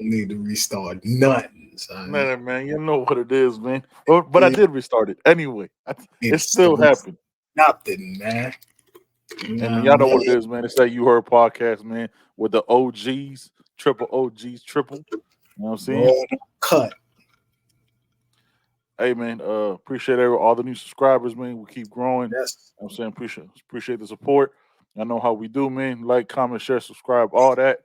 don't need to restart nothing, son. Man, you know what it is, man. But I did restart it anyway. It still happened. Nothing, man. Hey, man, y'all know what it is, man. It's that You Heard podcast, man, with the OGs, triple OGs, triple. You know what I'm saying? Cut. Hey, man, appreciate all the new subscribers, man. We keep growing. Yes. You know what I'm saying? Appreciate the support. I know how we do, man. Like, comment, share, subscribe, all that.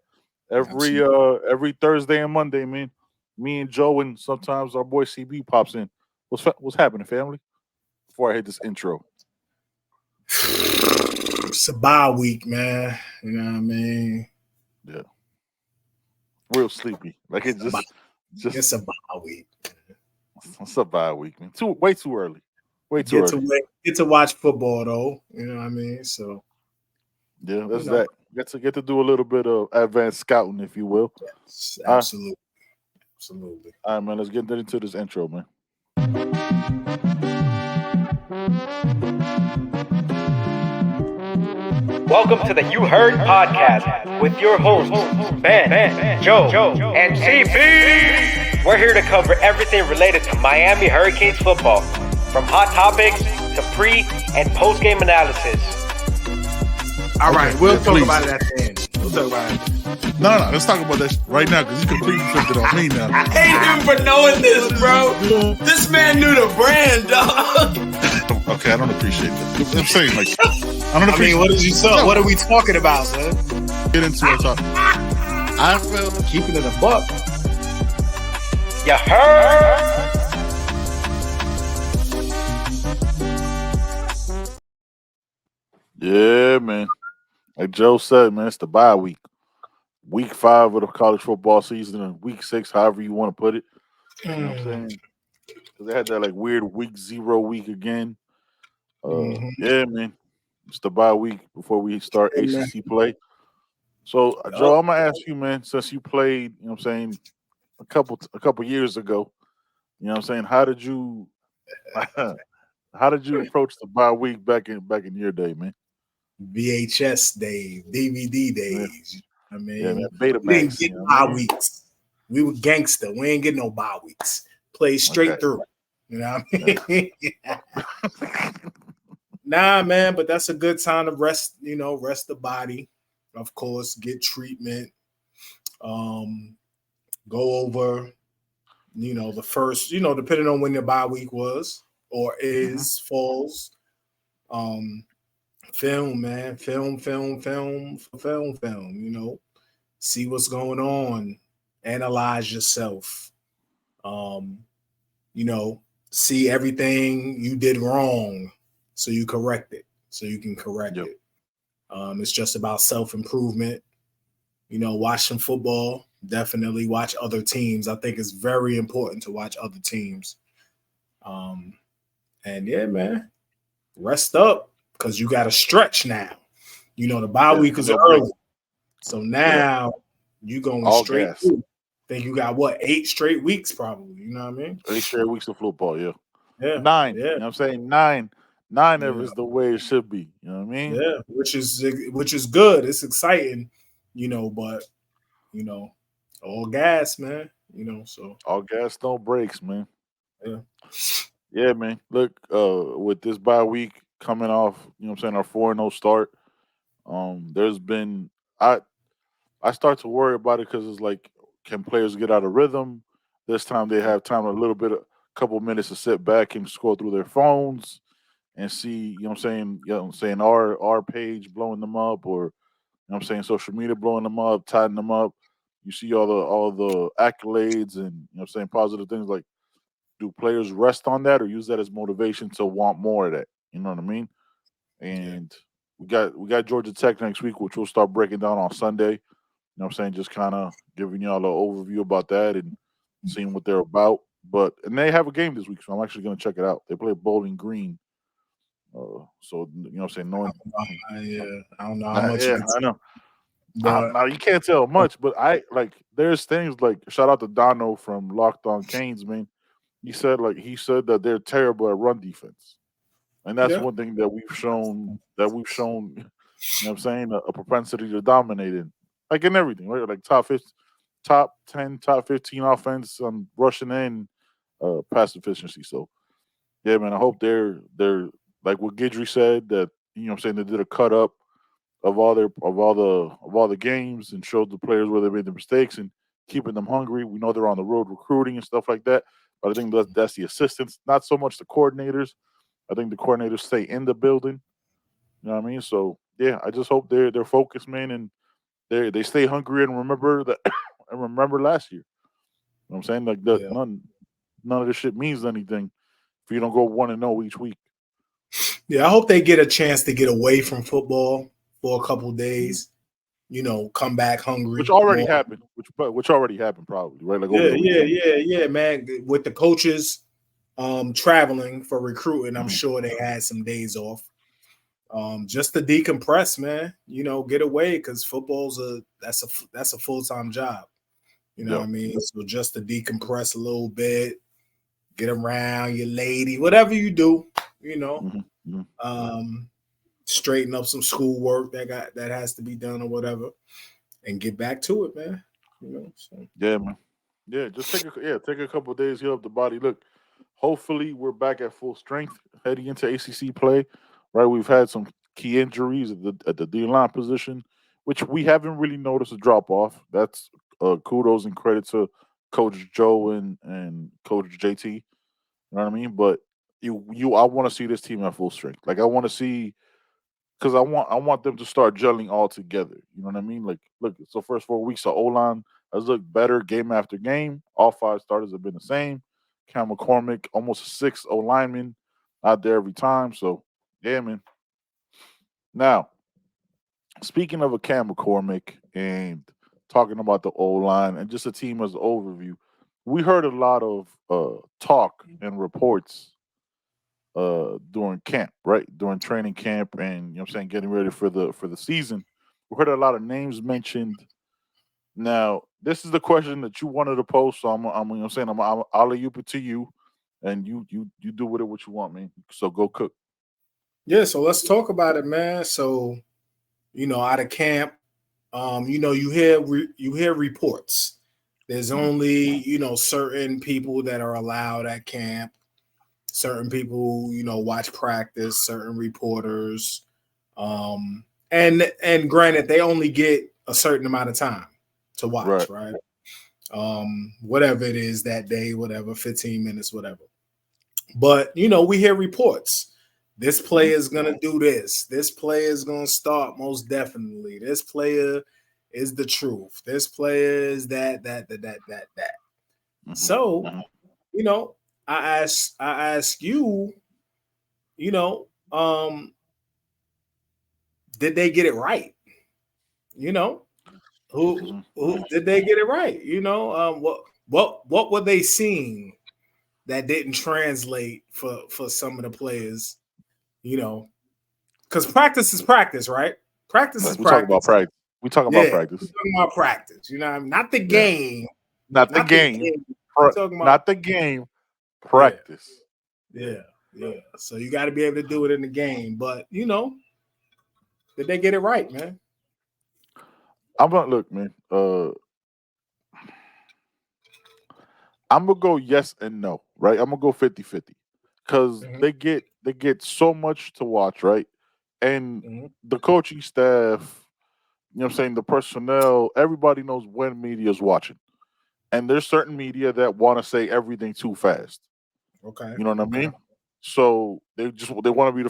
Every Thursday and Monday, man. Me and Joe and sometimes our boy CB pops in. What's happening, family? Before I hit this intro. It's a bye week, man. You know what I mean? Yeah. Real sleepy. Like it's a bye week. It's a bye week, man. Way too early. Way too early. Get to watch football though. You know what I mean? So yeah, that's that. Get to do a little bit of advanced scouting, if you will. Yes, absolutely. Absolutely. All right, man. Let's get into this intro, man. Welcome to the You Heard podcast with your hosts, Ben, Joe, and CP. We're here to cover everything related to Miami Hurricanes football, from hot topics to pre- and post-game analysis. All right, we'll talk about it at the end. We'll talk about it. No, let's talk about that right now because you completely flipped it on me now. I hate him for knowing this, bro. This man knew the brand, dog. Okay, I don't appreciate that. I'm saying, like, I don't appreciate. What are we talking about, man? Get into it. I felt keeping it a buck. You heard? Yeah, man. Like Joe said, man, it's the bye week. Week 5 of the college football season and week 6, however you want to put it. You know what I'm saying? Because they had that like weird week 0 week again. Yeah, man. It's the bye week before we start ACC play. So, Joe, I'm gonna ask you, man, since you played, you know what I'm saying, a couple years ago, you know what I'm saying, how did you approach the bye week back in your day, man? VHS days, DVD days. I mean, we didn't get bye weeks. We were gangster. We ain't getting no bye weeks. Play straight through. You know what I mean? Nah, man, but that's a good time to rest, rest the body, of course, get treatment, go over, the first, depending on when your bye week was or is, falls, film, man, film, see what's going on, analyze yourself, see everything you did wrong so you correct it, so you can correct it. It's just about self-improvement, watch some football, definitely watch other teams. I think it's very important to watch other teams. And yeah, man, rest up. Because you got to stretch now. The bye week is early. So now you're going straight through. I think you got, 8 straight weeks probably. You know what I mean? 8 straight weeks of football, yeah. 9. Yeah. You know what I'm saying? 9 of is the way it should be. You know what I mean? Yeah, which is good. It's exciting, but, all gas, man. So. All gas, no brakes, man. Yeah. Yeah, man. Look, with this bye week, coming off, our 4-0 start. There's been I start to worry about it because it's like, can players get out of rhythm? This time they have time a couple minutes to sit back and scroll through their phones and see, our page blowing them up, or social media blowing them up, tidying them up. You see all the accolades and positive things. Like, do players rest on that or use that as motivation to want more of that? You know what I mean? And we got Georgia Tech next week, which we'll start breaking down on Sunday. You know what I'm saying? Just kind of giving y'all an overview about that and seeing what they're about. And they have a game this week, so I'm actually going to check it out. They play Bowling Green. So, what I'm saying? Knowing, I don't know how much. I know. Now, you can't tell much, but there's things like, shout out to Dono from Locked On Canes, man. He said that they're terrible at run defense. And that's one thing that we've shown, you know what I'm saying, a propensity to dominate in. Like in everything, right? Like top top 10, top 15 offense on rushing and pass efficiency. So yeah, man, I hope they're like what Gidry said, that I'm saying, they did a cut up of all the games and showed the players where they made the mistakes and keeping them hungry. We know they're on the road recruiting and stuff like that, but I think that's the assistants, not so much the coordinators. I think the coordinators stay in the building. You know what I mean? So yeah, I just hope they're focused, man, and they stay hungry and remember that and remember last year. You know what I'm saying? Like Yeah. none of this shit means anything if you don't go 1-0 each week. Yeah, I hope they get a chance to get away from football for a couple days. Come back hungry. Which already happened. Which already happened, probably, right? Like yeah, man. With the coaches traveling for recruiting, I'm sure they had some days off. Just to decompress, man. Get away, because football's that's a full-time job. You know what I mean? So just to decompress a little bit, get around your lady, whatever you do, straighten up some schoolwork that has to be done or whatever, and get back to it, man. So. Yeah, man. Yeah, just take a couple of days, heal up the body. Look, hopefully we're back at full strength heading into ACC play. Right, we've had some key injuries at the D line position, which we haven't really noticed a drop off. That's kudos and credit to Coach Joe and Coach JT. You know what I mean? But I want to see this team at full strength. Like, I want to see, because I want them to start gelling all together. You know what I mean? Like, look, so first 4 weeks, the O-line has looked better game after game. All 5 starters have been the same. Cam McCormick, almost a 6 O-lineman out there every time. So, yeah, man. Now, speaking of a Cam McCormick and talking about the O-line and just a team as an overview, we heard a lot of talk and reports during camp, right? During training camp and getting ready for the season. We heard a lot of names mentioned. Now, this is the question that you wanted to post, so I'll alley-oop it to you, and you do with it what you want, man. So go cook. Yeah, so let's talk about it, man. So, out of camp, you hear reports. There's only, certain people that are allowed at camp. Certain people, watch practice, certain reporters. And granted, they only get a certain amount of time to watch, right? Whatever it is that day, whatever, 15 minutes, whatever. But, we hear reports. This player is going to do this. This player is going to start most definitely. This player is the truth. This player is that. So, I ask you, did they get it right? Who did they get it right? What were they seeing that didn't translate for some of the players? Because practice is practice, right? Practice is practice. We talk about practice. We're talking about practice. Not the game. Not the game. Not the game. Practice. Yeah. So you got to be able to do it in the game. But did they get it right, man? I'm gonna look, man. I'm gonna go yes and no, right? I'm gonna go 50-50. Because they get so much to watch, right? And the coaching staff, the personnel, everybody knows when media is watching. And there's certain media that want to say everything too fast. Okay. You know what I mean? So they want to be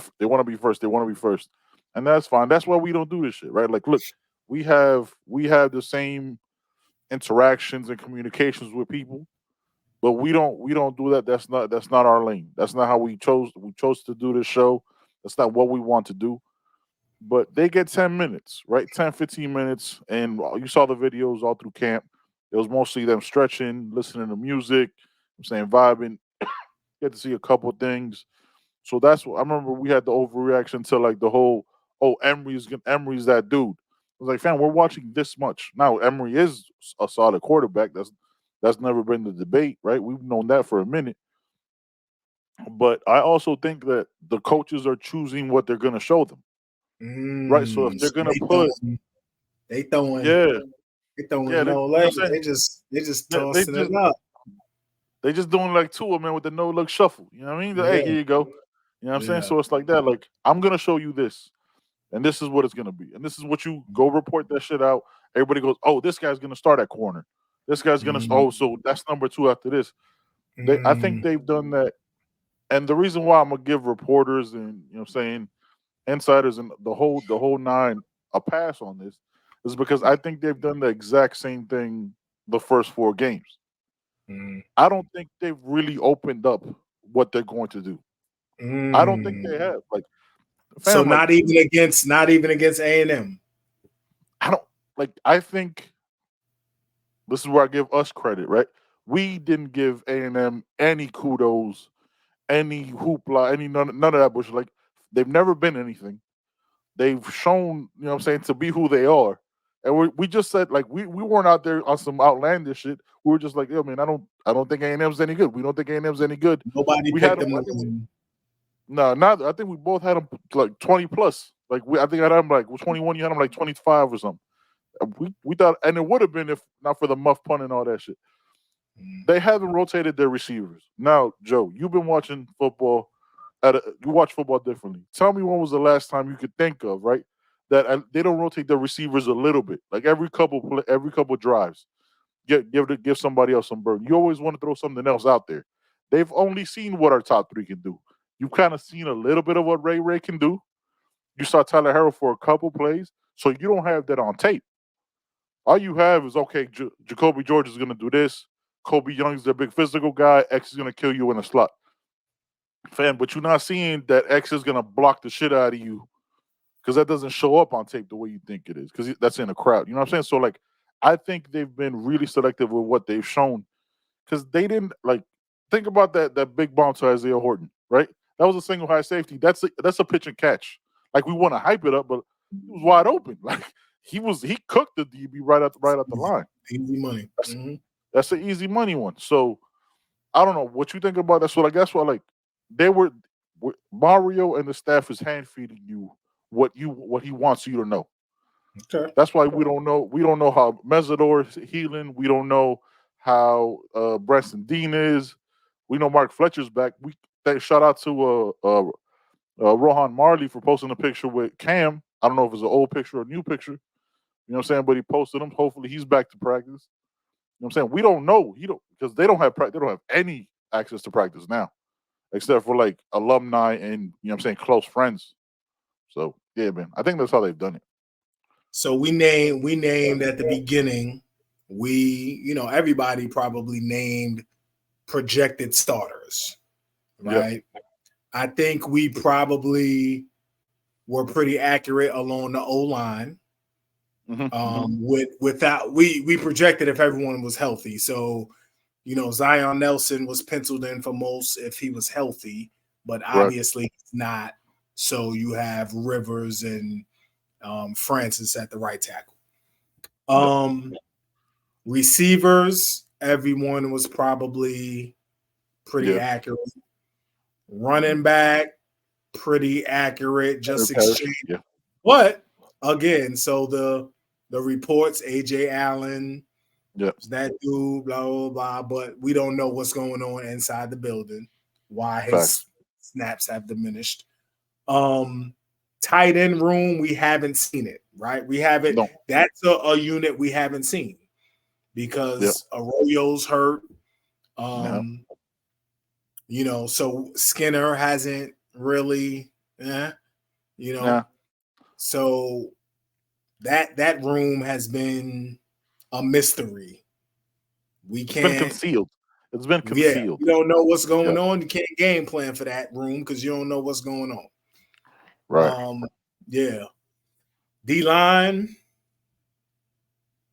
first. They want to be first. And that's fine. That's why we don't do this shit, right? Like, look, we have the same interactions and communications with people. But we don't do that. That's not our lane. That's not how we chose to do this show. That's not what we want to do. But they get 10 minutes, right? 10, 15 minutes. And you saw the videos all through camp. It was mostly them stretching, listening to music, vibing. Get to see a couple of things. So that's what I remember. We had the overreaction to like the whole, Emery's that dude. I was like, fam, we're watching this much. Now Emery is a solid quarterback. That's never been the debate, right? We've known that for a minute. But I also think that the coaches are choosing what they're going to show them. Right? So if they're going to put... They throwing... Yeah. They throwing Yeah, no you know leg. what I'm They saying? just They tossing it up. they just doing like Tua, man, with the no look shuffle. You know what I mean? Hey, Yeah, here you go. You know what I'm saying? yeah. So it's like that. Like, I'm gonna show you this, and this is what it's gonna be, and this is what you go report that shit out. Everybody goes, oh, this guy's gonna start at corner. This guy's gonna. Mm, Oh, so that's number 2 after this. I think mm, they've done that, and the reason why I'm gonna give reporters and saying insiders and the whole nine a pass on this is because I think they've done the exact same thing the first 4 games. mm, I don't think they've really opened up what they're going to do. I don't think they mm. have. Like, So fam, like not even against A&M. I don't like. I think this is where I give us credit, right? We didn't give A&M any kudos, any hoopla, any none of that bullshit. Like, they've never been anything. They've shown, you know what I'm saying, to be who they are. And we just said, like, we weren't out there on some outlandish shit. We were just like, yo, man, I don't think A&M's any good. We don't think A&M's any good. Nobody We had picked them. them I to think win. no, not. I think we both had them like 20 plus. Like, I think I had them like 21. You had them like 25 or something. We thought, and it would have been if not for the muff pun and all that shit. Mm. They haven't rotated their receivers. Now, Joe, you've been watching football. You watch football differently. Tell me when was the last time you could think of, right? That they don't rotate their receivers a little bit, like every couple drives. Give somebody else some burden. You always want to throw something else out there. They've only seen what our top 3 can do. You've kind of seen a little bit of what Ray can do. You saw Tyler Harrell for a couple plays, so you don't have that on tape. All you have is, okay, Jacoby George is going to do this. Kobe Young is the big physical guy. X is going to kill you in a slot. Fan, but you're not seeing that X is going to block the shit out of you because that doesn't show up on tape the way you think it is because that's in a crowd. You know what I'm saying? So, like, I think they've been really selective with what they've shown because they didn't, like, think about that big bomb to Isaiah Horton, right? That was a single high safety. That's a pitch and catch. Like, we want to hype it up, but he was wide open. Like, he cooked the DB right at the line. Easy money. That's that's an easy money one. So I don't know what you think about that. So, like, that's why, like, they were Mario and the staff is hand feeding you what he wants you to know. Okay. That's why we don't know. We don't know how Mesidor is healing. We don't know how Branson Dean is. We know Mark Fletcher's back. Shout out to Rohan Marley for posting a picture with Cam. I don't know if it's an old picture or a new picture. You know what I'm saying? But he posted them. Hopefully he's back to practice. You know what I'm saying? We don't know. He don't because they don't have any access to practice now, except for like alumni and you know what I'm saying, close friends. So yeah, man. I think that's how they've done it. So we named at the beginning. Everybody probably named projected starters, right? Yep. I think we probably were pretty accurate along the O line. Without we projected if everyone was healthy. So, Zion Nelson was penciled in for most if he was healthy, but obviously not. So you have Rivers and Francis at the right tackle. Receivers, everyone was probably pretty accurate. Running back, pretty accurate. Just exchange. Yeah. But again, so the reports, AJ Allen, that dude, blah, blah, blah, but we don't know what's going on inside the building, why his snaps have diminished. Tight end room, we haven't seen it, right? We haven't. No. That's a unit we haven't seen because Arroyo's hurt. So Skinner hasn't really, so that room has been a mystery. It's been concealed. It's been concealed. You don't know what's going on. You can't game plan for that room because you don't know what's going on. Right. D-line,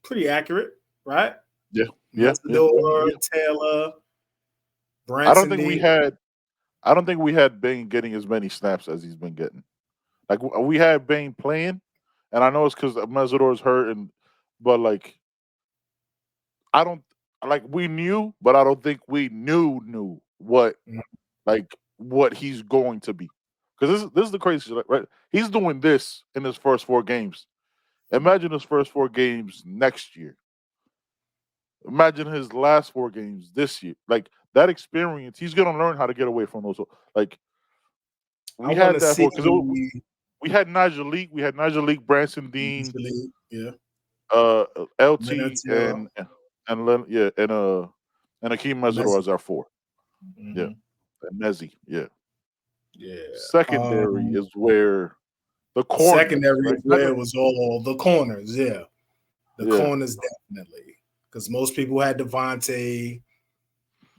pretty accurate, right? Yeah. Taylor, Branson. I don't think we had Bain getting as many snaps as he's been getting. Like, we had Bain playing, and I know it's because Mesidor's hurt, but like, I don't like we knew, but I don't think we knew what what he's going to be. Because this is the crazy shit, right? He's doing this in his first 4 games. Imagine his first 4 games next year. Imagine his last 4 games this year. Like that experience, he's gonna learn how to get away from those. Like I we want had to that see for because we had Nigel Leak, Branson Dean, yeah, uh, LT, Minatino. and Akeem Mesidor Messi. as our 4. Yeah, Hmm. and Mezzi. Yeah. Yeah. Secondary is where the corners, Secondary right? is where it was all the corners. Yeah, the Yeah, corners definitely, because most people had Devontae,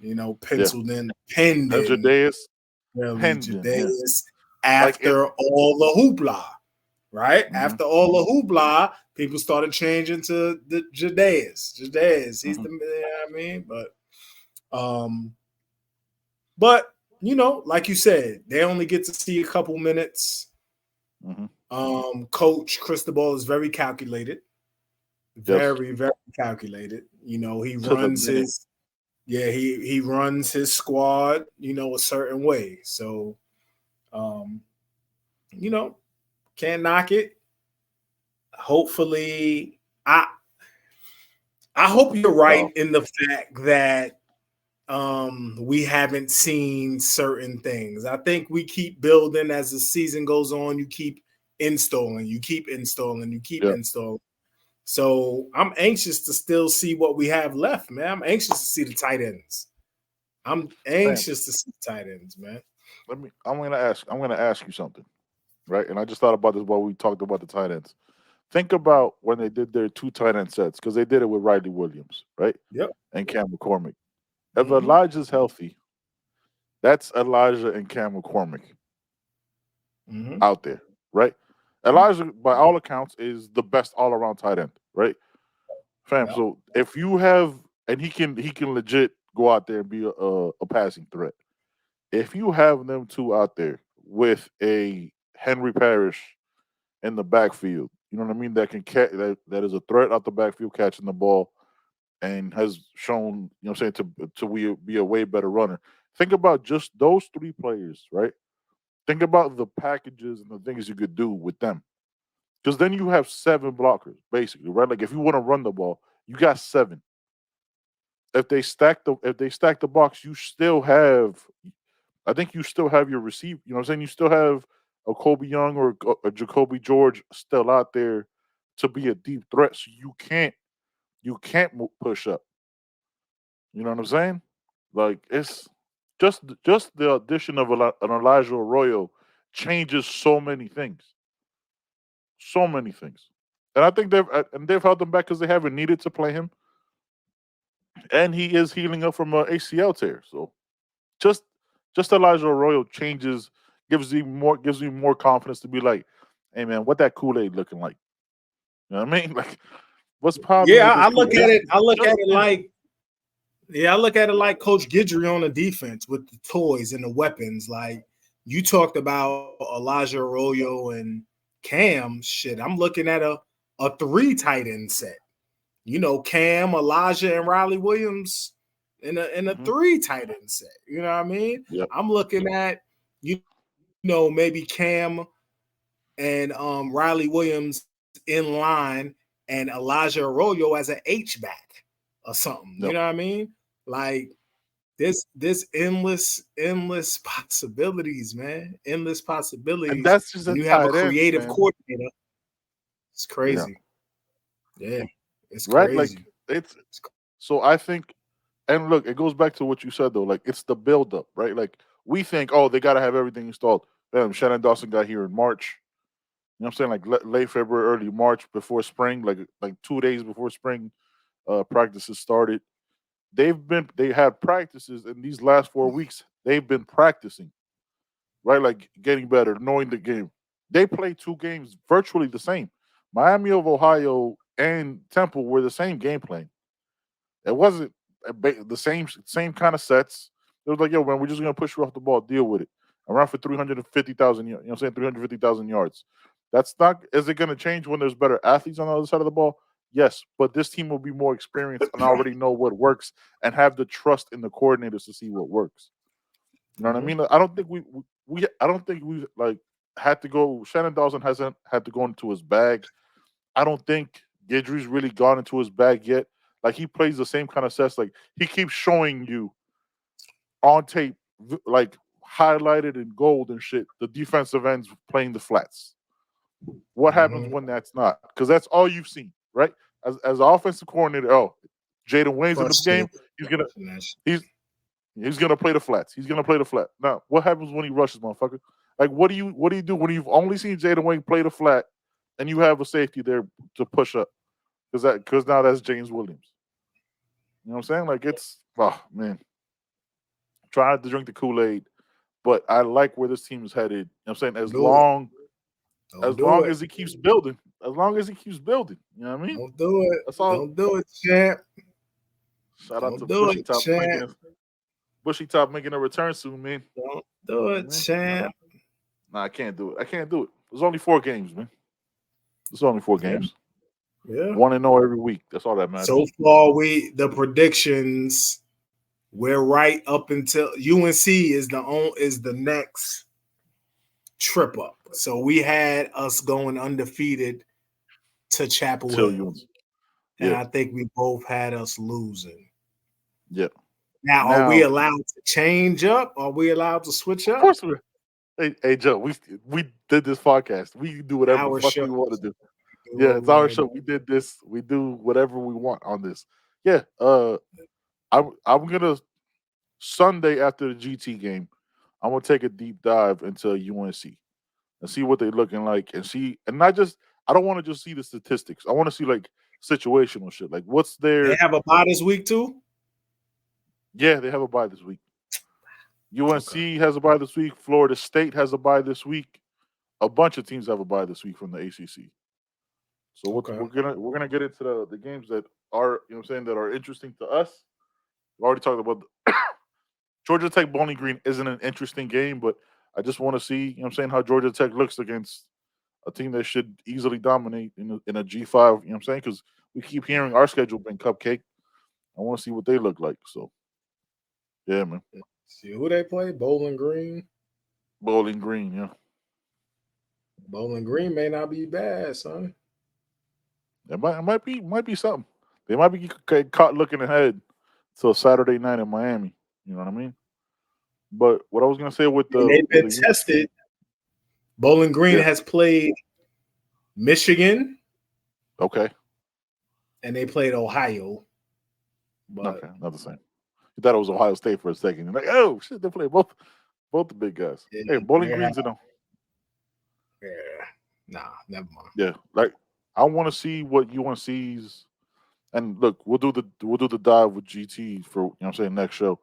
yeah. penciled in, pinned And in, Jadaeus really Hendon. Yeah, Jadaeus like it. after all the hoopla, right? Mhm, After all the hoopla, people started changing to the Jadaeus. He's mhm, the, I mean, um, but like you said, they only get to see a couple minutes. mhm. Coach Cristobal is very calculated, Yes, very, very calculated. He to the runs minute. he runs his squad, a certain way. So, um, you know, can't knock it. Hopefully, I hope you're right Wow. in the fact that we haven't seen certain things. I think we keep building as the season goes on. You keep installing, you keep installing, you keep Yeah. installing. So I'm anxious to still see what we have left, man. I'm anxious to see the tight ends. I'm Fam, anxious to see the tight ends, man. I'm gonna ask you something, right? And I just thought about this while we talked about the tight ends. Think about when they did their 2 tight end sets, because they did it with Riley Williams, right? Yep. And Cam McCormick. If Mm-hmm. Elijah's healthy, that's Elijah and Cam McCormick Mm-hmm. out there, right? Elijah, by all accounts, is the best all around tight end, right? Fam. Yep. So if you have, and he can legit go out there and be a passing threat. If you have them two out there with a Henry Parrish in the backfield, you know what I mean, that can catch that is a threat out the backfield catching the ball and has shown, I'm saying, to be a way better runner. Think about just those 3 players, right? Think about the packages and the things you could do with them. Because then you have 7 blockers, basically, right? Like if you want to run the ball, you got 7. If they stack the box, you still have, I think you still have your receiver. You know what I'm saying? You still have a Kobe Young or a Jacoby George still out there to be a deep threat. So you can't push up. You know what I'm saying? Like it's just the addition of an Elijah Arroyo changes so many things. And I think they've held him back because they haven't needed to play him, and he is healing up from a ACL tear. So just Elijah Arroyo gives me more confidence to be like, hey man, what that Kool-Aid looking like? You know what I mean? Like, what's popping Yeah, with this I Kool-Aid? look at it. I look Just at it him. like I look at it like Coach Guidry on the defense with the toys and the weapons. Like you talked about Elijah Arroyo and Cam. Shit, I'm looking at a 3 tight end set. Cam, Elijah, and Riley Williams in a Mhm. 3 tight end set. You know what I mean? Yep. I'm looking at maybe Cam and Riley Williams in line and Elijah Arroyo as an H back or something. You Yep. know what I mean? Like this endless possibilities, man. Endless And possibilities that's just when a you have a tight end, creative man. coordinator. It's Yeah. crazy. Yeah, it's Right? Like crazy. it's so I think, and look, it goes back to what you said though. Like it's the buildup, right? Like we think, oh, they gotta have everything installed. Shannon Dawson got here in March. You know what I'm saying? Like late February, early March, before spring, like 2 days before spring practices started. They had practices in these last 4 weeks. They've been practicing, right? Like getting better, knowing the game. They played 2 games virtually the same. Miami of Ohio and Temple were the same game plan. It wasn't the same kind of sets. It was like, yo, man, we're just gonna push you off the ball, deal with it. Around for 350,000, you know what I'm saying, 350,000 yards. That's not. Is it gonna change when there's better athletes on the other side of the ball? Yes, but this team will be more experienced and already know what works and have the trust in the coordinators to see what works. You know what I Mhm. mean? I don't think I don't think we like had to go. Shannon Dawson hasn't had to go into his bag. I don't think Gidry's really gone into his bag yet. Like he plays the same kind of sets. Like he keeps showing you on tape, like highlighted in gold and shit, the defensive ends playing the flats. What happens when that's not? Because that's all you've seen, right? As an offensive coordinator, Jaden Wayne's in the game. He's gonna play the flats. He's gonna play the flat. Now, what happens when he rushes, motherfucker? Like, what do you do when you've only seen Jaden Wayne play the flat and you have a safety there to push up? Because now that's James Williams. You know what I'm saying? Like it's man. Try not to drink the Kool-Aid, but I like where this team is headed. You know what I'm saying? As long as he keeps building. As long as he keeps building. You know what I mean? Don't do it. That's all. Don't do it, champ. Shout out to Bushy Top making a return soon, man. Don't do it, champ. Nah, I can't do it. There's only 4 games, man. There's only 4 games. Yeah. 1-0 every week. That's all that matters. So far, the predictions, we're right up until UNC is the next trip up. So we had us going undefeated to Chapel Hill. And I think we both had us losing. Yeah. Now, are we allowed to change up? Are we allowed to switch up? Of course we're. Hey Joe, we did this podcast. We can do whatever the fuck we want to do. Yeah, it's our show. We did this. We do whatever we want on this. Yeah. I'm gonna Sunday after the GT game, I'm gonna take a deep dive into UNC and see what they're looking like and I don't want to just see the statistics. I want to see like situational shit. Like what's their They have a bye this week too? Yeah, they have a bye this week. UNC has a bye this week. Florida State has a bye this week. A bunch of teams have a bye this week from the ACC. So we're gonna get into the games that are that are interesting to us. We already talked about Georgia Tech Bowling Green isn't an interesting game, but I just want to see how Georgia Tech looks against a team that should easily dominate in a G5. Because we keep hearing our schedule been cupcake. I want to see what they look like. So yeah, man. See who they play? Bowling Green. Bowling Green, yeah. Bowling Green may not be bad, son. It might be something. They might be caught looking ahead till Saturday night in Miami. You know what I mean? But what I was gonna say with they've been tested. Bowling Green has played Michigan. Okay. And they played Ohio. But not the same. You thought it was Ohio State for a second. You're like, oh shit, they play both the big guys. Yeah, hey, Bowling Green's in them. Yeah. Nah, never mind. Yeah, like I want to see what UNC's, and look, we'll do the dive with GT for next show.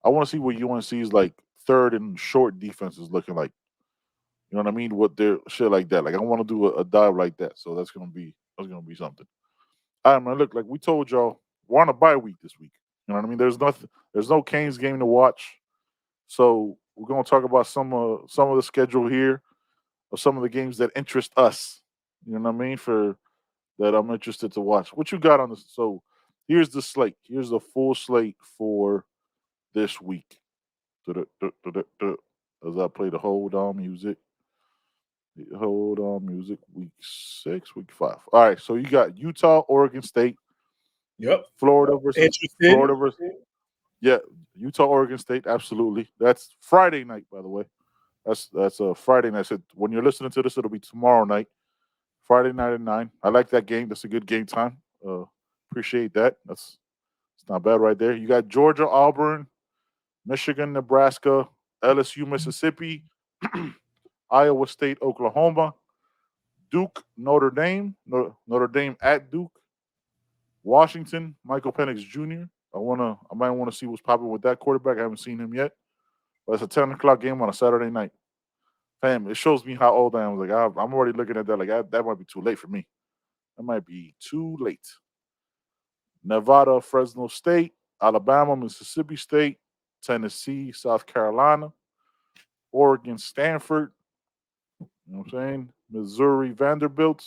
I want to see what UNC's like third and short defense is looking like. You know what I mean? What their shit like that. Like I want to do a dive like that. So that's gonna be something. All right, man. Look, like we told y'all, we're on a bye week this week. You know what I mean? There's no Canes game to watch. So we're gonna talk about some of the schedule here of some of the games that interest us. You know what I mean? For that I'm interested to watch. What you got on this? So here's the slate. Here's the full slate for this week. As I play the hold on music. Week 6, week 5. All right, so you got Utah, Oregon State. Yep. Florida versus yeah, Utah, Oregon State. Absolutely. That's Friday night, by the way. That's a Friday night. So when you're listening to this, it'll be tomorrow night. Friday night at 9. I like that game. That's a good game time. Appreciate that. It's not bad right there. You got Georgia, Auburn, Michigan, Nebraska, LSU, Mississippi, Iowa State, Oklahoma, Duke, Notre Dame, Notre Dame at Duke, Washington, Michael Penix Jr. I might want to see what's popping with that quarterback. I haven't seen him yet. But it's a 10 o'clock game on a Saturday night. Fam, it shows me how old I am. Like I'm already looking at that. Like that might be too late for me. That might be too late. Nevada, Fresno State, Alabama, Mississippi State, Tennessee, South Carolina, Oregon, Stanford. You know what I'm saying? Missouri, Vanderbilt,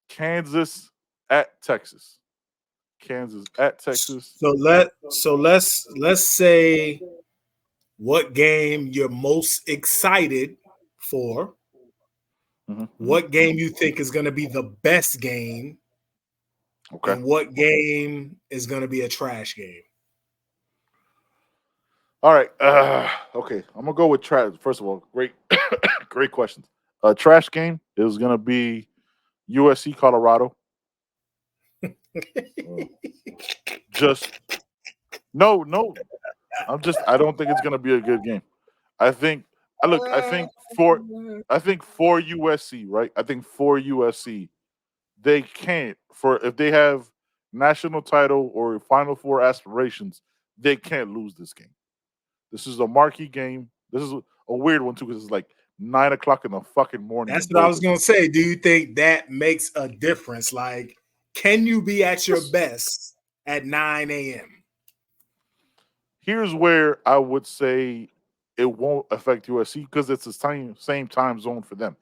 Kansas at Texas. So let's say what game you're most excited for. Mm-hmm. What game you think is going to be the best game? Okay. And what game is going to be a trash game? All right. Okay. I'm gonna go with trash. First of all, great, great questions. Trash game is gonna be USC Colorado. Uh, just no. I don't think it's gonna be a good game. I think. I think for USC, right? I think for USC, they can't for if they have national title or Final Four aspirations, they can't lose this game. This is a marquee game. This is a weird one too because it's like 9 o'clock in the fucking morning That's in what I was Boulder. going to say. Do you think that makes a difference? Like, can you be at your best at 9 a.m.? Here's where I would say it won't affect USC because it's the same time zone for them.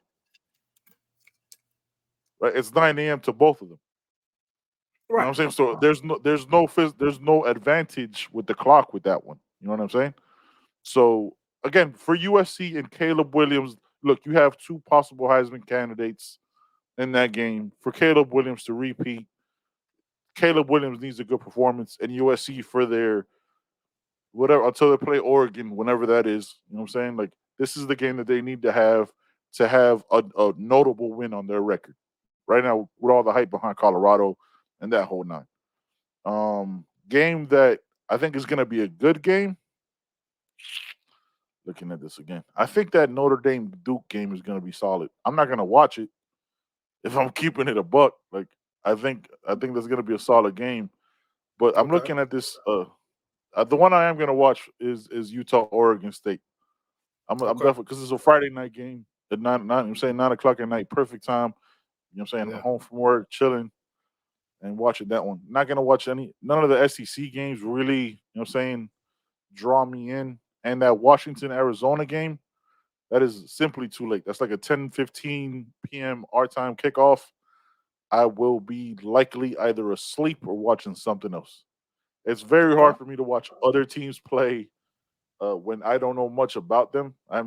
Right? It's 9 a.m. to both of them. You know what I'm saying? So there's no advantage with the clock with that one. You know what I'm saying? So again, for USC and Caleb Williams, look, you have two possible Heisman candidates in that game. For Caleb Williams to repeat, Caleb Williams needs a good performance, and USC for their whatever until they play Oregon, whenever that is. You know what I'm saying? Like this is the game that they need to have a notable win on their record. Right now, with all the hype behind Colorado and that whole nine. Game that I think is going to be a good game. Looking at this again, I think that Notre Dame Duke game is going to be solid. I'm not going to watch it if I'm keeping it a buck. Like I think that's going to be a solid game. But I'm Okay. looking at this. The one I am going to watch is Utah Oregon State. I'm definitely because it's a Friday night game at 9. I'm saying 9 o'clock at night, perfect time. You know what I'm saying? Yeah. Home from work, chilling, and watching that one. Not going to watch none of the SEC games really. You know what I'm saying? Draw me in. And that Washington Arizona game, that is simply too late. That's like a 10:15 p.m. our time kickoff. I will be likely either asleep or watching something else. It's very hard for me to watch other teams play when I don't know much about them. I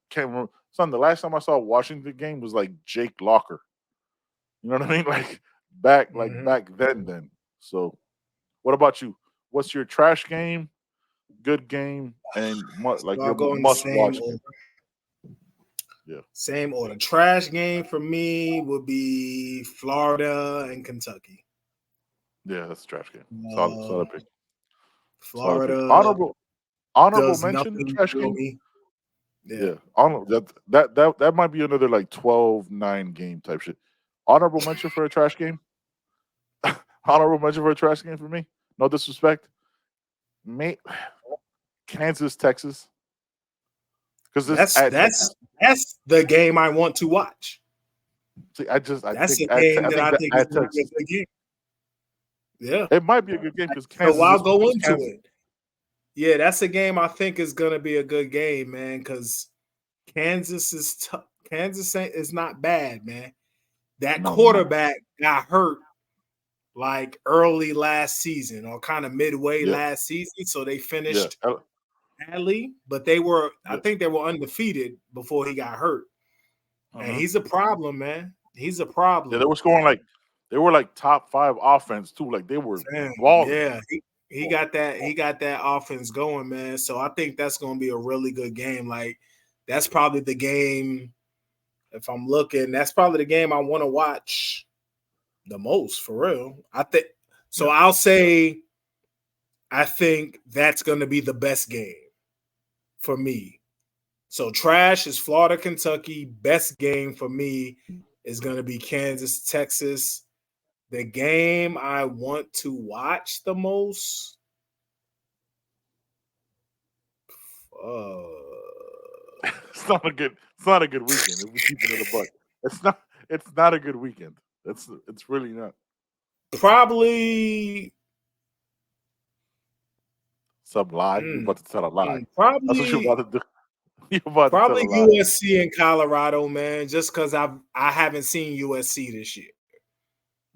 can't remember. Son, the last time I saw a Washington game was like Jake Locker. You know what I mean? Back then. So, what about you? What's your trash game, good game, and So I'll your go in the must same watch order. game? Yeah. Same order. Trash game for me would be Florida and Kentucky. Yeah, that's a trash game. Uh, Solid pick. Solid pick. Florida Honorable does mention nothing trash for game. me. Yeah. Yeah. That might be another like 12-9 game type shit. Honorable mention for a trash game. Honorable mention for a trash game for me. No disrespect. Kansas, Texas. Because this That's the game I want to watch. see, That's think a game that I that think is at going to be a Texas. good game. Yeah. It might be a good game because So Kansas I'll is go because into Kansas. it. Yeah, that's a game I think is going to be a good game, man, because Kansas is tough. Kansas is not bad, man. That No, they're not. quarterback got hurt like early last season or kind of midway Yeah. last season. So they Yeah. finished badly, but I Yeah. think they were undefeated before he got hurt. And he's a problem, man. He's a Yeah, problem. they were like top 5 offense too. Like they were Damn, balling. yeah. He got that offense going, man. So I think that's gonna be a really good game. Like that's probably the game. If I'm looking, that's probably the game I want to watch the most for real. I think so. Yeah. I'll say I think that's gonna be the best game for me. So trash is Florida, Kentucky. Best game for me is gonna be Kansas, Texas. The game I want to watch the most. It's not a good weekend if we keep it in a buck. It's not a good weekend. It's really not. Probably Some lie. You're about to tell a lie. That's what you're probably about to do. You're about to tell a lie. USC in Colorado, man. Just because I haven't seen USC this year.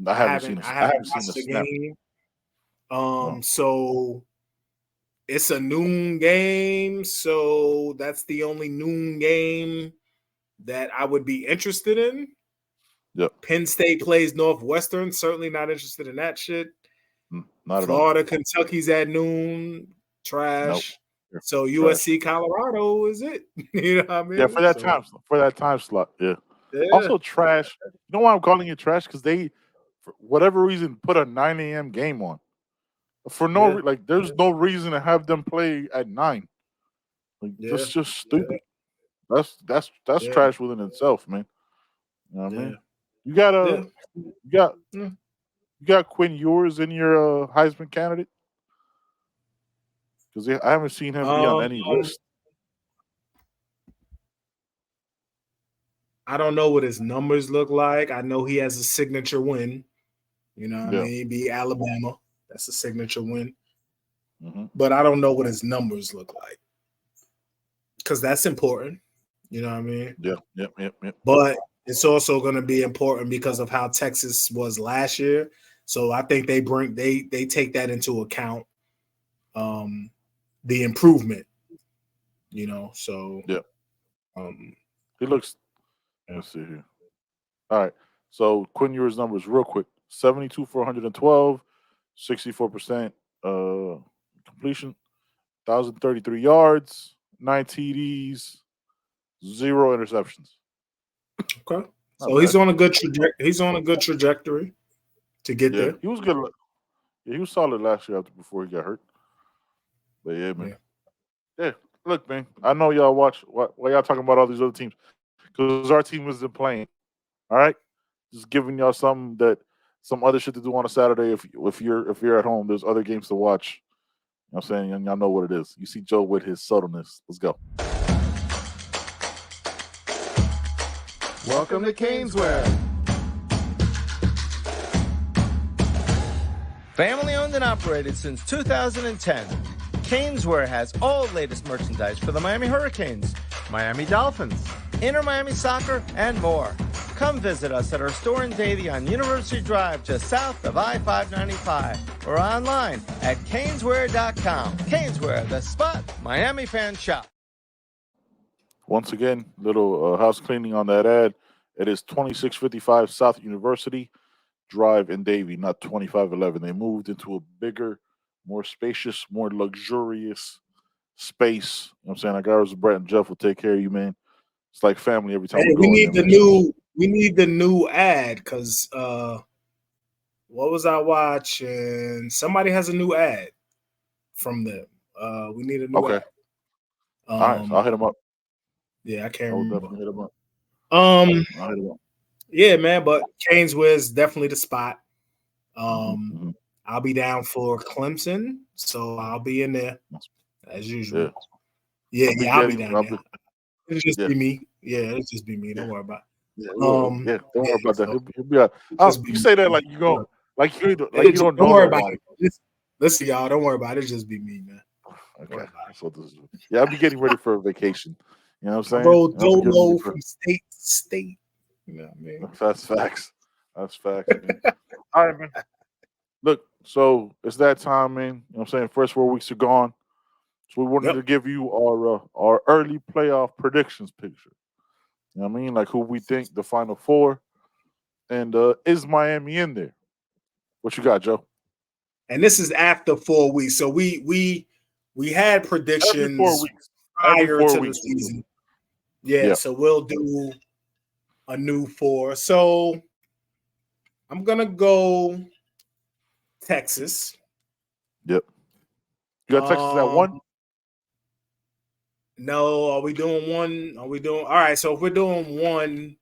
I haven't seen watched a the snap. game. No. So it's a noon game. So that's the only noon game that I would be interested in. Yep. Penn State plays Northwestern. Certainly not interested in that shit. Not Florida, at all. Kentucky's at noon. Trash. Nope. So USC, Colorado is it? You know what I mean? Yeah, for that time slot. Yeah. Also trash. You know why I'm calling it trash? Because they, for whatever reason, put a 9 a.m. game on. For no there's no reason to have them play at 9. Like that's just stupid. That's trash within itself, man. You know what I mean? You got Quinn Ewers in your Heisman candidate? Because I haven't seen him be on any list. I don't know what his numbers look like. I know he has a signature win. You know what I mean? Be Alabama. That's a signature win. Mm-hmm. But I don't know what his numbers look like. Because that's important. You know what I mean? Yep. But it's also going to be important because of how Texas was last year. So I think they take that into account. The improvement. You know, so he looks. Let's see here. All right. So Quinn Ewers' numbers real quick: 72 for 112, 64% completion, 1,033 yards, 9 TDs, 0 interceptions. Okay. So he's on a good trajectory to get there. He was good. Yeah, he was solid last year before he got hurt. But yeah, man. Yeah. Look, man. I know y'all watch. Why y'all talking about all these other teams? Because our team wasn't playing. All right. Just giving y'all some other shit to do on a Saturday. If you're at home, there's other games to watch. You know what I'm saying? And y'all know what it is. You see Joe with his subtleness. Let's go. Welcome to Caneswear. Family owned and operated since 2010. Caneswear has all latest merchandise for the Miami Hurricanes, Miami Dolphins, Inter Miami Soccer, and more. Come visit us at our store in Davie on University Drive just south of I-595 or online at caneswear.com. Caneswear, the spot Miami fans shop. Once again, little house cleaning on that ad. It is 2655 South University Drive in Davie, not 2511. They moved into a bigger, more spacious, more luxurious space. You know what I'm saying? Our guys, Brett and Jeff, will take care of you, man. It's like family every time we need the new ad because what was I watching? Somebody has a new ad from them. We need a new ad. All right, so I'll hit them up. Yeah, I can't I'll remember. definitely hit them up. I'll hit them up. Yeah, man, but Caneswear is definitely the spot. I'll be down for Clemson, so I'll be in there as usual. Yeah, I'll be down there. It'll just be me. Yeah, it'll just be me. Don't worry about it. Don't worry about that. He'll be all right. You say that like you don't know worry about it. Listen, y'all, don't worry about it. It'll just be me, man. Okay. That's what this is. Yeah, I'll be getting ready for a vacation. You know what I'm saying? Roll dolo from state to state. You know what I mean? That's facts. Man. All right, man. Look, so it's that time, man. You know what I'm saying? First 4 weeks are gone. So we wanted to give you our early playoff predictions picture. You know what I mean? Like who we think the Final Four. And is Miami in there? What you got, Joe? And this is after 4 weeks. So we had predictions 4 weeks. prior to the season. Yeah, so we'll do a new 4. So I'm gonna go Texas. Yep. You got Texas at 1? No, are we doing 1? All right? So if we're doing 1,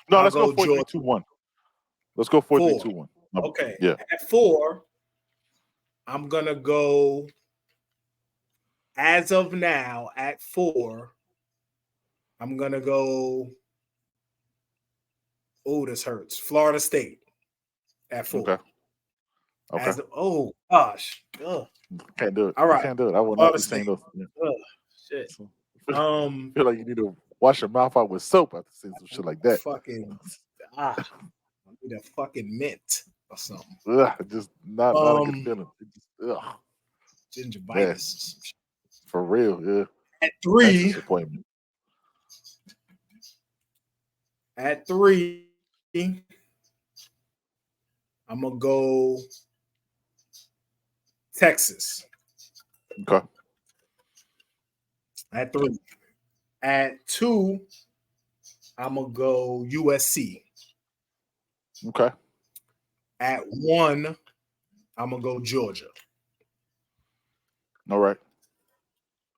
no, let's go 4-3-2-1. Let's go 4-3-2-1. Okay. Yeah. At 4, I'm gonna go. As of now, at 4, I'm gonna go. Oh, this hurts. Florida State at 4. Okay. Oh gosh. Ugh. Can't do it. All right. Can't do it. I will not be saying those. Yeah. Shit. So, I feel like you need to wash your mouth out with soap after saying some shit like that. I need a fucking mint or something. Just not a good feeling. Gingivitis. Yeah. For real, yeah. At 3. Disappointment. At 3, I'm gonna go Texas. Okay. At 3. At 2, I'm gonna go USC. Okay. At 1, I'm gonna go Georgia. All right.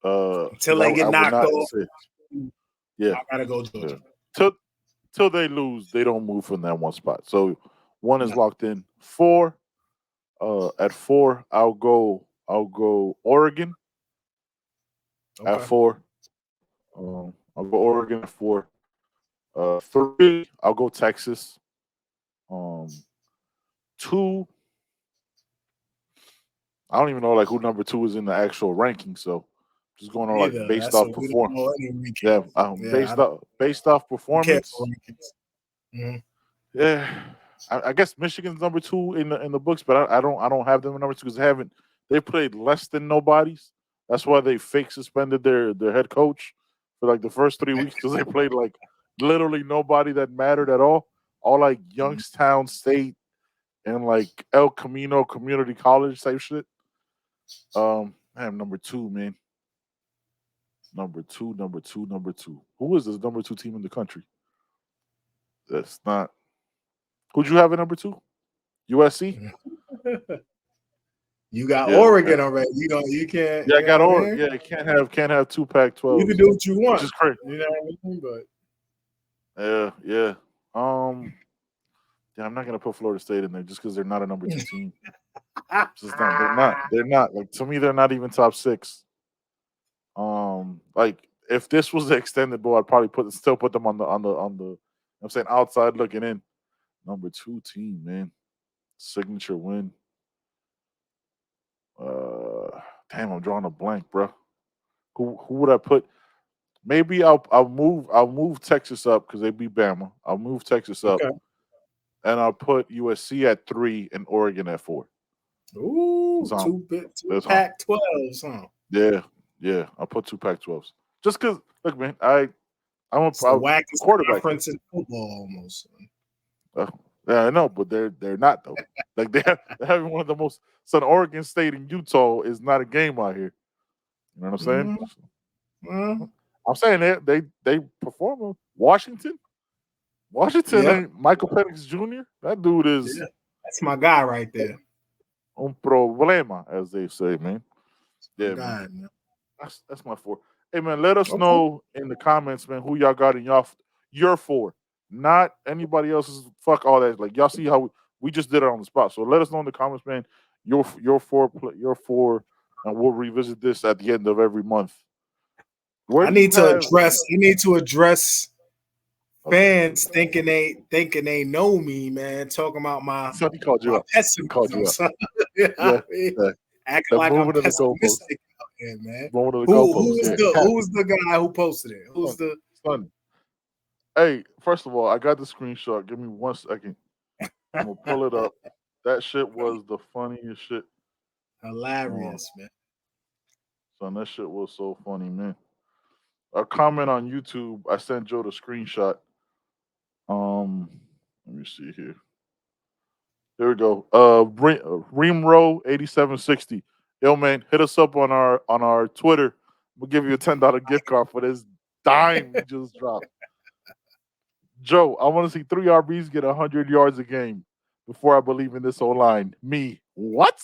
Until they get I would knocked not off, say, yeah, I gotta go Georgia. yeah. Till they lose, they don't move from that one spot. So 1 is locked in. 4. At 4, I'll go Oregon. Okay. At 4. I'll go Oregon at 4. 3, I'll go Texas. 2, I don't even know like who number 2 is in the actual ranking. So just going on like Neither. based That's off what we don't performance. know any Yeah, recap. based off Who cares performance. for rankings? Mhm. Yeah, I guess Michigan's number 2 in the books, but I don't have them in number 2 because they played less than nobody's. That's why they fake suspended their head coach for like the first 3 weeks because they played like literally nobody that mattered at all. All like Youngstown State and like El Camino Community College type shit. I have number 2, man. Number 2. Who is this number 2 team in the country? That's not. Who'd you have at number 2? USC. You got Yeah, Oregon already. You can't. yeah. I You know got what I Oregon. mean? Yeah, can't have 2 Pac-12s. You can do what you want. Which is crazy. You know what I mean? But Yeah. Yeah, I'm not gonna put Florida State in there just because they're not a number 2 team. Just not, they're not. They're not. Like to me, they're not even top 6. Like if this was the extended bowl, I'd probably still put them on the. I'm saying outside looking in. Number 2 team, man. Signature win. Damn, I'm drawing a blank, bro. Who would I put? Maybe I'll move Texas up because they beat Bama. I'll move Texas up, okay. and I'll put USC at 3 and Oregon at 4. Ooh, So, two that's Pac-12s, huh? Yeah. I'll put 2 Pac-12s. Just because, look, man, I'm It's the wackest quarterback. conference in football, almost. Yeah, I know, but they're not though. Like they're having one of the most. So Oregon State and Utah is not a game out here. You know what I'm saying? Mm-hmm. I'm saying they perform. Washington and Michael Penix Jr. That dude is that's my guy right there. un problema, as they say, man. Yeah, Man. That's my 4. Hey man, let us know in the comments, man, who y'all got in your 4. Not anybody else's. Fuck all that. Like y'all see how we just did it on the spot. So let us know in the comments, man. Your 4, and we'll revisit this at the end of every month. I need to address fans thinking they know me, man. Talking about my pessimism. Acting like I'm pessimistic out here, man. Who's the guy who posted it? Who's the son? Hey, first of all, I got the screenshot. Give me 1 second. I'm gonna pull it up. That shit was the funniest shit. Hilarious, man. Son, that shit was so funny, man. A comment on YouTube. I sent Joe the screenshot. Let me see here. There we go. Reamro 8760. Yo, man, hit us up on our Twitter. We'll give you a $10 gift card for this dime you just dropped. Joe, I want to see 3 RBs get 100 yards a game before I believe in this O-line. Me, what?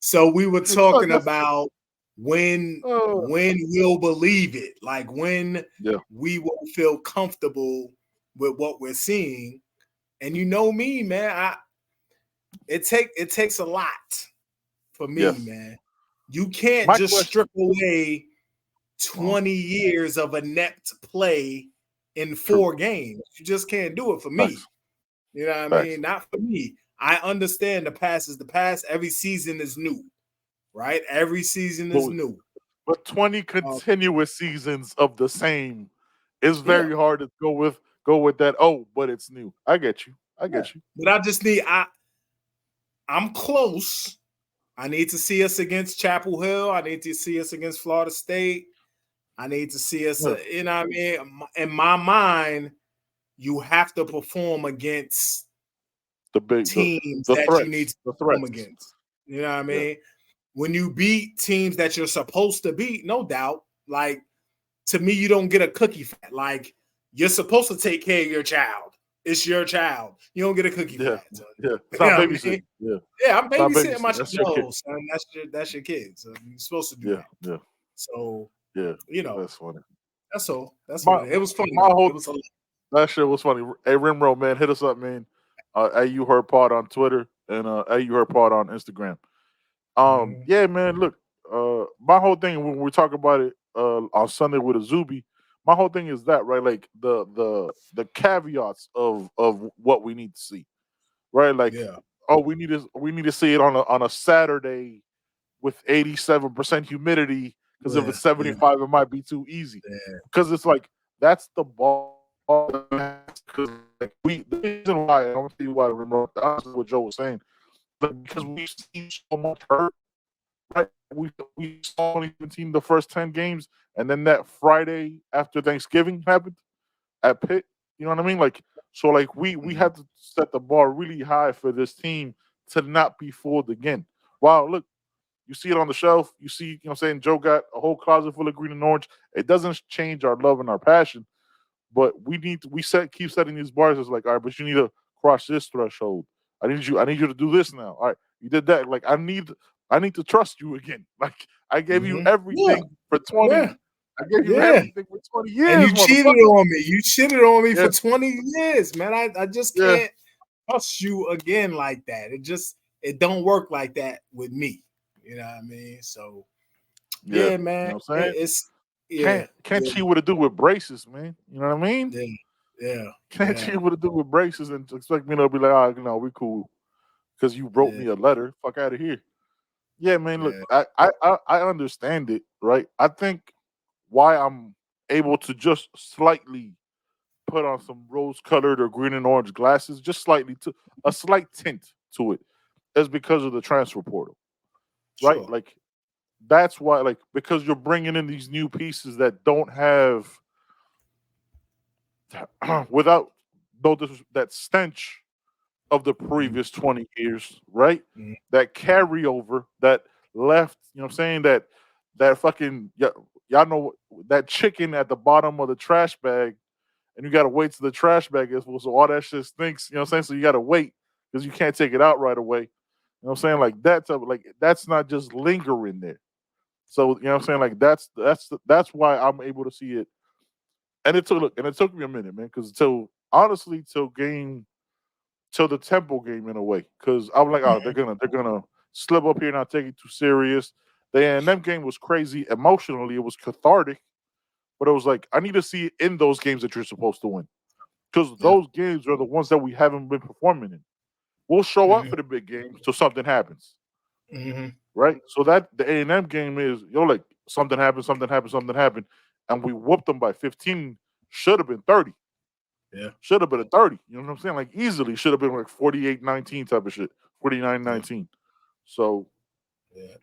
So we were talking about when we'll believe it, like when we will feel comfortable with what we're seeing. And you know me, man, it takes a lot for me, man. You can't strip away 20 years of inept play in 4 games. You just can't do it for me. You know what I mean? Not for me. I understand the past is the past. Every season is new, right? Every season is new. But 20 continuous seasons of the same is very hard to go with that. Oh, but it's new. I get you. But I just need I'm close. I need to see us against Chapel Hill. I need to see us against Florida State. I need to see us, you know what I mean? In my mind, you have to perform against the big teams the that threats, you need to the perform threats. against. You know what I mean? When you beat teams that you're supposed to beat, no doubt. Like, to me, you don't get a cookie fat. Like, you're supposed to take care of your child. It's your child. You don't get a cookie Yeah, fat. So, yeah. It's you not know what I babysitting. mean? Yeah, Yeah, I'm it's not babysitting my babysitting. That's your kid. child. Son. That's your kid. So you're supposed to do that. Yeah. So, Yeah. you know, That's funny. that's all. That's My all. It was funny. my whole It was a that shit was funny. Hey, Rimro, man, hit us up, man. You heard pod on Twitter and you heard pod on Instagram. Yeah, man. Look, my whole thing when we talk about it on Sunday with Azubi, my whole thing is that right, like the caveats of what we need to see, right? Like, yeah. we need to see it on a Saturday with 87% humidity because if Yeah. it's 75, it might be too easy. Yeah. Because it's like that's the ball. Because like the reason why I don't see why remote. Honestly, what Joe was saying, but because we've seen so much hurt. Right, we saw only 17 the first 10 games, and then that Friday after Thanksgiving happened at Pitt. You know what I mean? Like, so like we had to set the bar really high for this team to not be fooled again. Wow, look, you see it on the shelf. You see, what I'm saying, Joe got a whole closet full of green and orange. It doesn't change our love and our passion, but keep setting these bars. It's like, all right, but you need to cross this threshold. I need you to do this now. All right, you did that. Like, I need to trust you again. Like, I gave you everything for 20. Yeah. I gave you everything for 20 years. And you cheated on me. You cheated on me Yeah. for 20 years, man. I just can't trust you again like that. It don't work like that with me. You know what I mean? So yeah, man. You know what I'm saying? It's Can't cheat what to do with braces, man. You know what I mean? Yeah. Can't cheat what to do with braces and expect me to be like, we cool because you wrote me a letter. Fuck out of here. Yeah, man. Look, I understand it, right? I think why I'm able to just slightly put on some rose-colored or green and orange glasses, just slightly to a slight tint to it, is because of the transfer portal, right? Sure. Like that's why, like, because you're bringing in these new pieces that don't have without that stench of the previous 20 years, right? Mhm. That carryover that left, you know what I'm saying, that fucking y'all know that chicken at the bottom of the trash bag, and you gotta wait till the trash bag is full. So all that shit stinks, you know what I'm saying? So you gotta wait because you can't take it out right away. You know what I'm saying? Like that's not just lingering there. So you know what I'm saying? Like that's why I'm able to see it. And it took me a minute, man, because till the Temple game in a way, because I'm like, oh, they're gonna slip up here and not take it too serious. And them game was crazy emotionally. It was cathartic, but it was like I need to see it in those games that you're supposed to win, because those games are the ones that we haven't been performing in. We'll show up for the big games till something happens, right? So that the A&M game is like something happened, and we whooped them by 15. Should have been 30. Yeah. Should have been a 30. You know what I'm saying? Like easily should have been like 48-19 type of shit. 49-19. So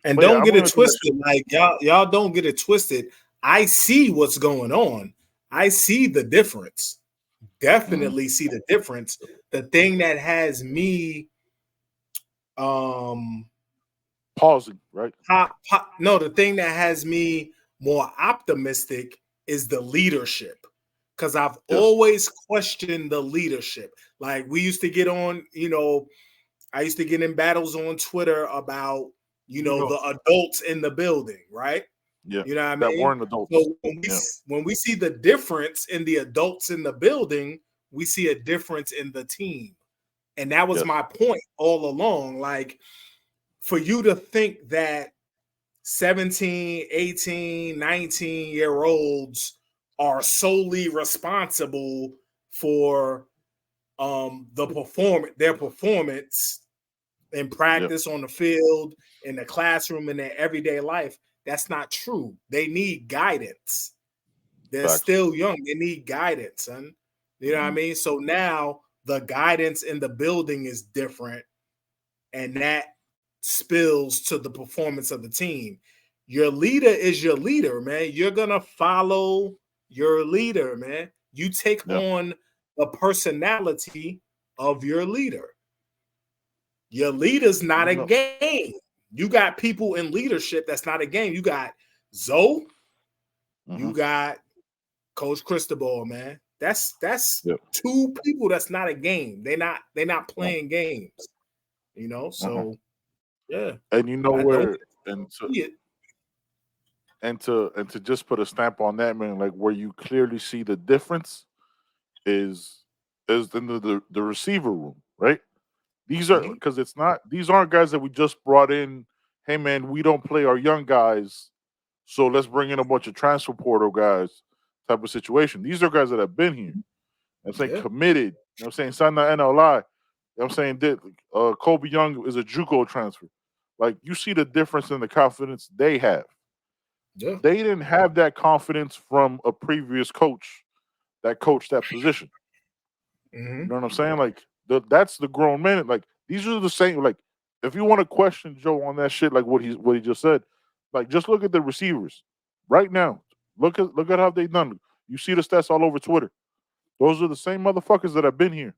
and but yeah, don't I'm get it gonna do that. twisted. Like y'all don't get it twisted. I see what's going on. I see the difference. Definitely see the difference. The thing that has me pausing, right? The thing that has me more optimistic is the leadership. Because I've always questioned the leadership. Like we used to get on, I used to get in battles on Twitter about, the adults in the building, right? Yeah. You know what I mean? That weren't adults. So when we see the difference in the adults in the building, we see a difference in the team. And that was my point all along. Like, for you to think that 17, 18, 19-year-olds are solely responsible for their performance in practice on the field, in the classroom, in their everyday life, that's not true. They need guidance. They're still young. They need guidance, son. You know what I mean? So now the guidance in the building is different, and that spills to the performance of the team. Your leader is your leader, man. You're going to follow your leader, man. You take on the personality of your leader. Your leader's not a game. You got people in leadership that's not a game. You got Zoe, you got Coach Cristobal, man. That's two people that's not a game. They're not playing games, you know. So yeah. And you know where and to just put a stamp on that, man, like where you clearly see the difference is in the receiver room, right? These are because these aren't guys that we just brought in. Hey man, we don't play our young guys, so let's bring in a bunch of transfer portal guys type of situation. These are guys that have been here. I'm saying committed. You know what I'm saying? Signed the NLI. You know what I'm saying? Kobe Young is a JUCO transfer. Like, you see the difference in the confidence they have. Yeah. They didn't have that confidence from a previous coach that coached that position. You know what I'm saying? Like, that's the grown men. Like, these are the same. Like, if you want to question Joe on that shit, like what he just said, like, just look at the receivers right now. Look at how they done. You see the stats all over Twitter. Those are the same motherfuckers that have been here.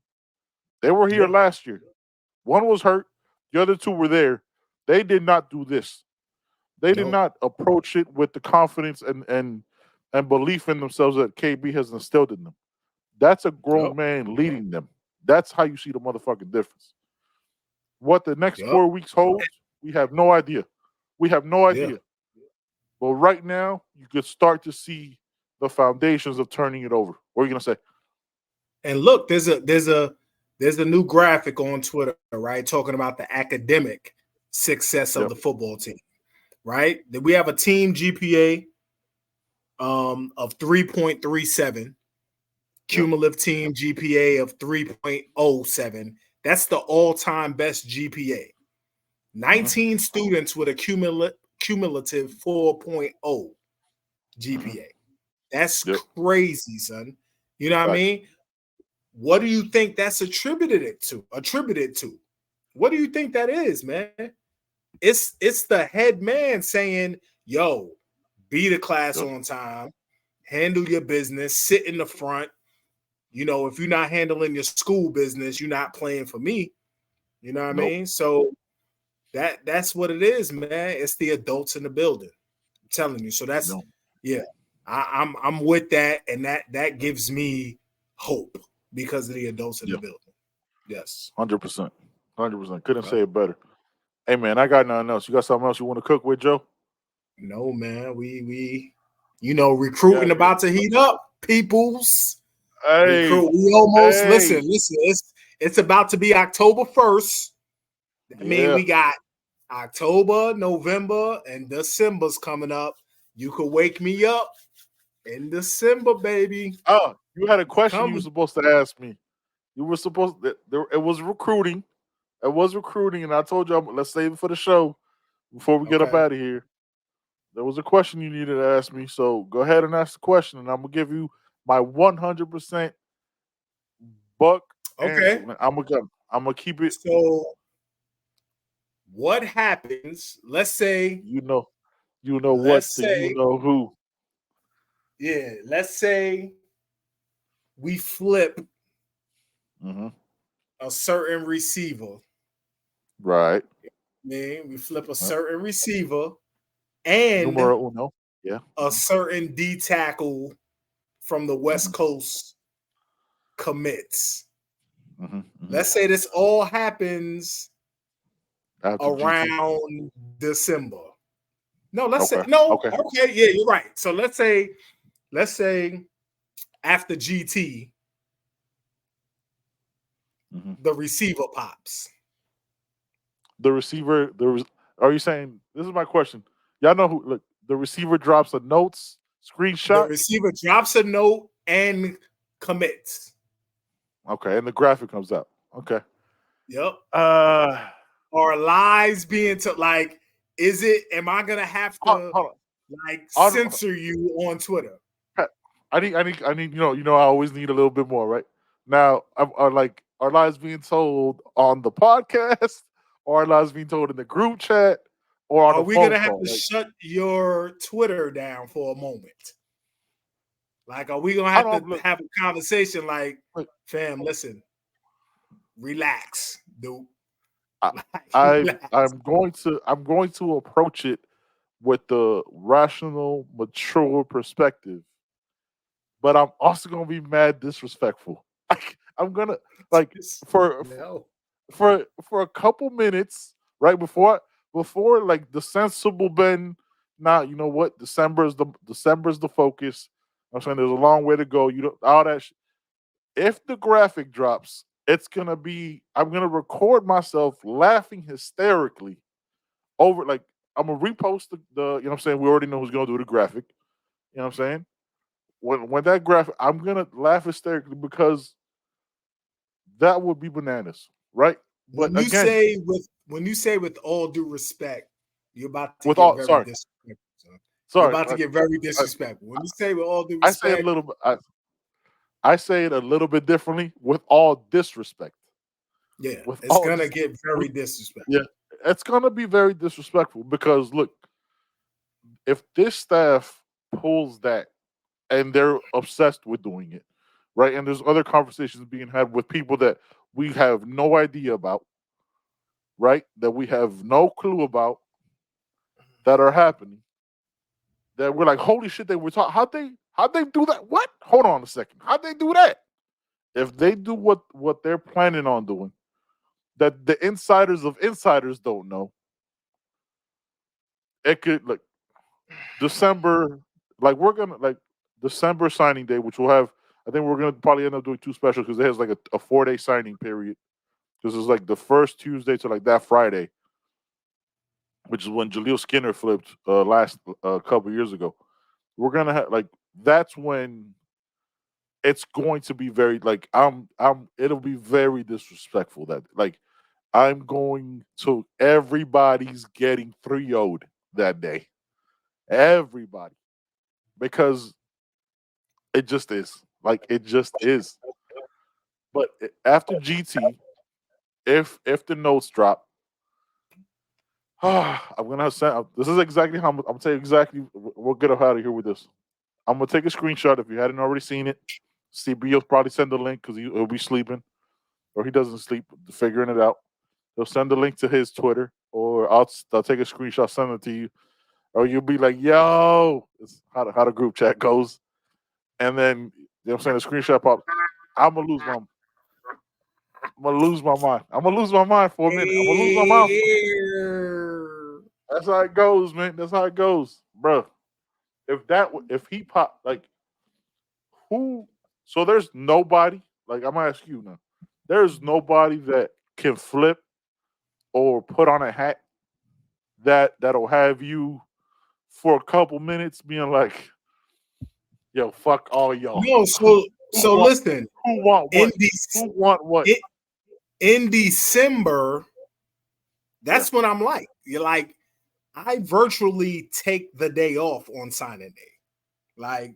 They were here last year. One was hurt. The other two were there. They did not do this. They did not approach it with the confidence and belief in themselves that KB has instilled in them. That's a grown man leading them. That's how you see the motherfucking difference. What the next 4 weeks holds, we have no idea. We have no idea. But right now, you could start to see the foundations of turning it over. What are you gonna say? And look, there's a new graphic on Twitter, right, talking about the academic success of the football team, right? That we have a team GPA of 3.37, cumulative team GPA of 3.07. That's the all-time best GPA. 19 students with a cumulative 4.0 GPA. That's crazy, son. You know what I mean? What do you think that's attributed to? What do you think that is, man? It's the head man saying, yo, be the class on time, handle your business, sit in the front. You know, if you're not handling your school business, you're not playing for me. You know what I mean? So that's what it is, man. It's the adults in the building. I'm telling you. So that's I'm with that, and that gives me hope because of the adults in the building. Yes. 100%. 100%. Couldn't say it better. Hey man, I got nothing else. You got something else you want to cook with, Joe? No, man. We recruiting about to heat up, peoples. Hey, we almost listen. It's about to be October 1st. I mean, we got October, November, and December's coming up. You could wake me up in December, baby. Oh, you had a question you were supposed to ask me. You were supposed to, it was recruiting. It was recruiting, and I told you, let's save it for the show before we get up out of here. There was a question you needed to ask me, so go ahead and ask the question, and I'm going to give you my 100% buck answer. I'm gonna keep it. So, what happens? Let's say you know what, you know who. Yeah, let's say we flip a certain receiver. Right. Man, we flip a certain receiver and Numero uno. A certain D tackle from the West Coast commits. Let's say this all happens around December. No, let's say yeah, you're right. So let's say after GT, the receiver pops. The receiver, are you saying, this is my question? Y'all know who, look, the receiver drops a notes, screenshot? The receiver drops a note and commits. Okay, and the graphic comes out. Okay. Yep. Are lies being am I gonna have to censor you on Twitter? I need I always need a little bit more, right? Now, are lies being told on the podcast, or are lies being told in the group chat, or on are the we phone gonna have call? to shut your Twitter down for a moment? Like, are we gonna have to have a conversation? Like, fam, listen, relax, dude. I'm going to approach it with the rational, mature perspective, but I'm also gonna be mad disrespectful. Like, I'm gonna like for a couple minutes right before like the sensible Ben. Now you know what December's the focus. I'm saying there's a long way to go. You don't all that. If the graphic drops, it's gonna be. I'm gonna record myself laughing hysterically over like I'm gonna repost the you know what I'm saying. We already know who's gonna do the graphic. You know what I'm saying. When that graphic, I'm gonna laugh hysterically because that would be bananas, right? But when you say with all due respect, you're about to get very disrespectful. You're about to get very disrespectful. When you say with all due respect, I say a little bit. I say it a little bit differently. With all disrespect, it's gonna get very disrespectful. Yeah, it's gonna be very disrespectful because look, if this staff pulls that and they're obsessed with doing it, right? And there's other conversations being had with people that we have no idea about, right? That we have no clue about that are happening. That we're like, holy shit, they were talking. How'd they do that? What? Hold on a second. How'd they do that? If they do what they're planning on doing, that the insiders of insiders don't know, it could like December, like we're gonna like December signing day, which we'll have. I think we're gonna probably end up doing two specials because it has like a 4-day signing period. Because it's like the first Tuesday to like that Friday, which is when Jaleel Skinner flipped last couple years ago. We're gonna have like that's when it's going to be very like it'll be very disrespectful that like I'm going to everybody's getting 3-0'd that day. Everybody. Because it just is. Like it just is. But after GT, if the notes drop, I'm gonna send. This is exactly how I'm gonna tell you exactly. We'll get out of here with this. I'm gonna take a screenshot if you hadn't already seen it. CB will probably send the link because he'll be sleeping, or he doesn't sleep, figuring it out. He'll send the link to his Twitter, or I'll take a screenshot, send it to you, or you'll be like, "Yo," it's how the group chat goes, and then you know what I'm saying the screenshot pops. I'm gonna lose my mind. I'm gonna lose my mind for a minute. I'm gonna lose my mind. That's how it goes, man. That's how it goes, bro. If he pop like who? So there's nobody. Like I'm gonna ask you now. There's nobody that can flip or put on a hat that'll have you for a couple minutes being like, "Yo, fuck all y'all." No, so listen. Who want what? Who want what? In December, that's when I'm like, you're like, I virtually take the day off on signing day. Like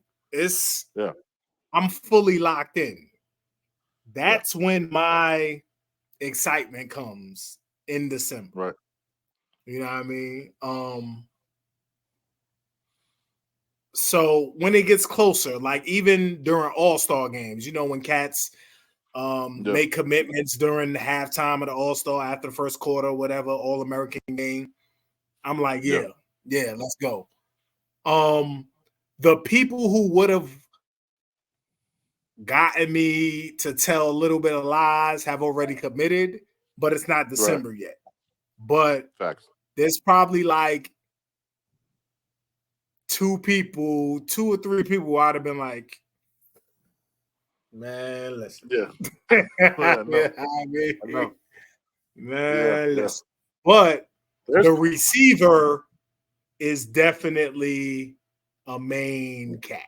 I'm fully locked in. That's when my excitement comes in December. Right. You know what I mean? So when it gets closer, like even during All-Star games, you know, when cats make commitments during the halftime of the All-Star after the first quarter, whatever, All-American game, I'm like, yeah, let's go. The people who would have gotten me to tell a little bit of lies have already committed, but it's not December yet. But there's probably like 2 or 3 people I'd have been like, man, listen. Yeah. I know. Man, listen. But the receiver is definitely a main cat.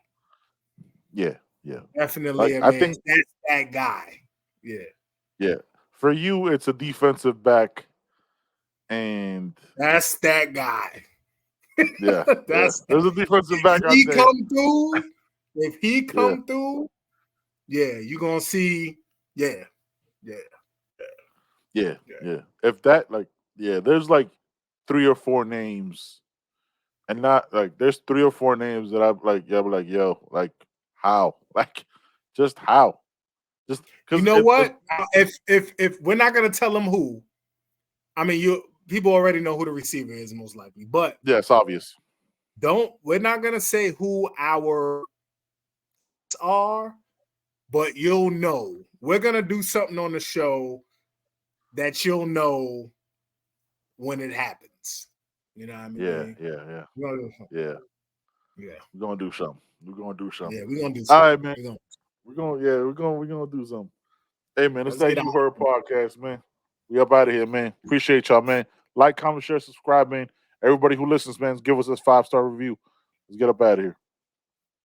Yeah. Definitely a main. I think that's that guy. Yeah. Yeah. For you, it's a defensive back, and that's that guy. Yeah, there's a defensive back out there. If he come through, you're gonna see, If that there's like 3 or 4 names, and not like there's 3 or 4 names that I'm like, yo, like how? Like, just how? Just you know what? If we're not gonna tell them who, I mean, people already know who the receiver is most likely, but yeah, it's obvious. we're not gonna say who our are, but you'll know. We're gonna do something on the show that you'll know when it happens. You know what I mean? Yeah. Yeah. We're gonna do something. Yeah, we're gonna do something. All right, man. We're Gonna do something. Hey, man, it's Let's that get You out. Heard podcast, man. We up out of here, man. Appreciate y'all, man. Like, comment, share, subscribe, man. Everybody who listens, man, give us a 5-star review. Let's get up out of here.